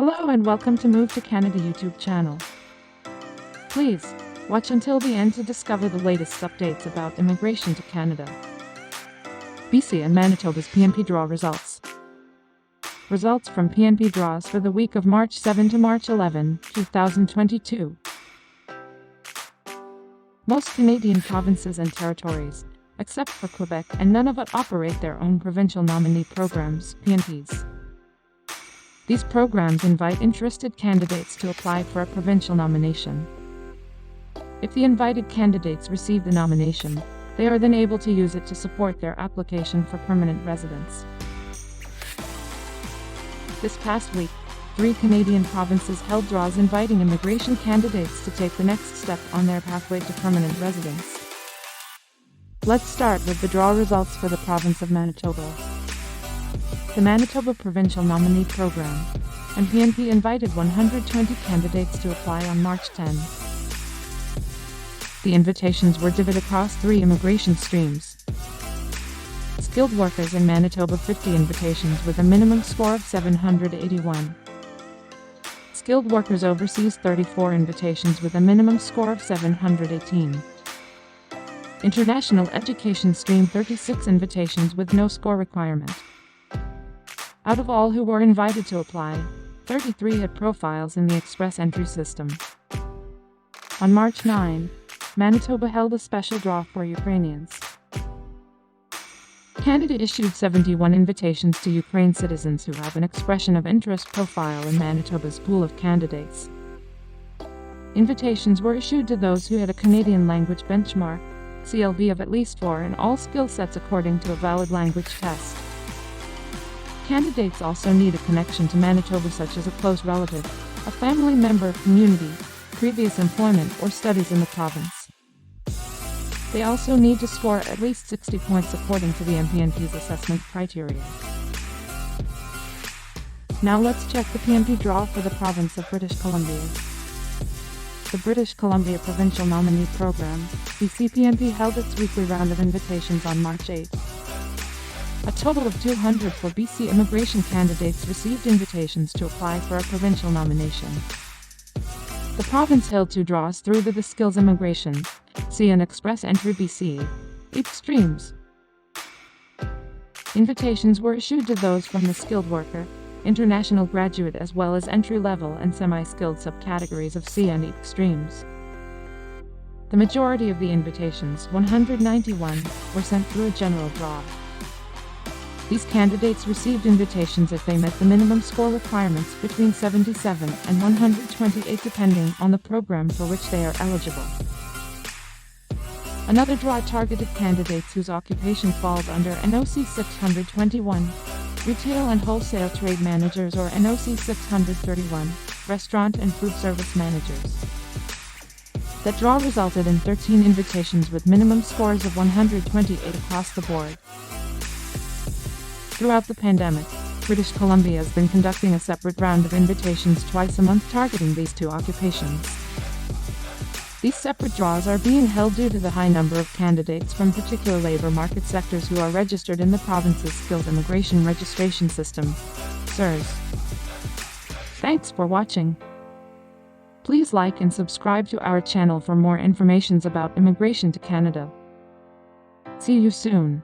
Hello and welcome to Move to Canada YouTube channel. Please, watch until the end to discover the latest updates about immigration to Canada. BC and Manitoba's PNP draw results. Results from PNP draws for the week of March 7 to March 11, 2022. Most Canadian provinces and territories, except for Quebec and Nunavut, operate their own Provincial Nominee Programs, PNPs. These programs invite interested candidates to apply for a provincial nomination. If the invited candidates receive the nomination, they are then able to use it to support their application for permanent residence. This past week, 3 Canadian provinces held draws inviting immigration candidates to take the next step on their pathway to permanent residence. Let's start with the draw results for the province of Manitoba. The Manitoba Provincial Nominee Program, and PNP invited 120 candidates to apply on March 10. The invitations were divided across 3 immigration streams. Skilled workers in Manitoba 50 invitations with a minimum score of 781. Skilled workers overseas 34 invitations with a minimum score of 718. International education stream 36 invitations with no score requirement. Out of all who were invited to apply, 33 had profiles in the express entry system. On March 9, Manitoba held a special draw for Ukrainians. Canada issued 71 invitations to Ukraine citizens who have an expression of interest profile in Manitoba's pool of candidates. Invitations were issued to those who had a Canadian language benchmark, CLB of at least 4 in all skill sets according to a valid language test. Candidates also need a connection to Manitoba, such as a close relative, a family member, community, previous employment, or studies in the province. They also need to score at least 60 points according to the PNP's assessment criteria. Now let's check the PNP draw for the province of British Columbia. The British Columbia Provincial Nominee Program, BC PNP, held its weekly round of invitations on March 8. A total of 204 BC immigration candidates received invitations to apply for a provincial nomination. The province held 2 draws through the Skills Immigration, C and Express Entry BC, each streams. Invitations were issued to those from the skilled worker, international graduate, as well as entry-level and semi-skilled subcategories of C and E streams. The majority of the invitations, 191, were sent through a general draw. These candidates received invitations if they met the minimum score requirements between 77 and 128 depending on the program for which they are eligible. Another draw targeted candidates whose occupation falls under NOC 621, retail and wholesale trade managers, or NOC 631, restaurant and food service managers. That draw resulted in 13 invitations with minimum scores of 128 across the board. Throughout the pandemic, British Columbia has been conducting a separate round of invitations twice a month targeting these 2 occupations. These separate draws are being held due to the high number of candidates from particular labor market sectors who are registered in the province's Skilled Immigration Registration System, SIRS. Thanks for watching. Please like and subscribe to our channel for more information about immigration to Canada. See you soon.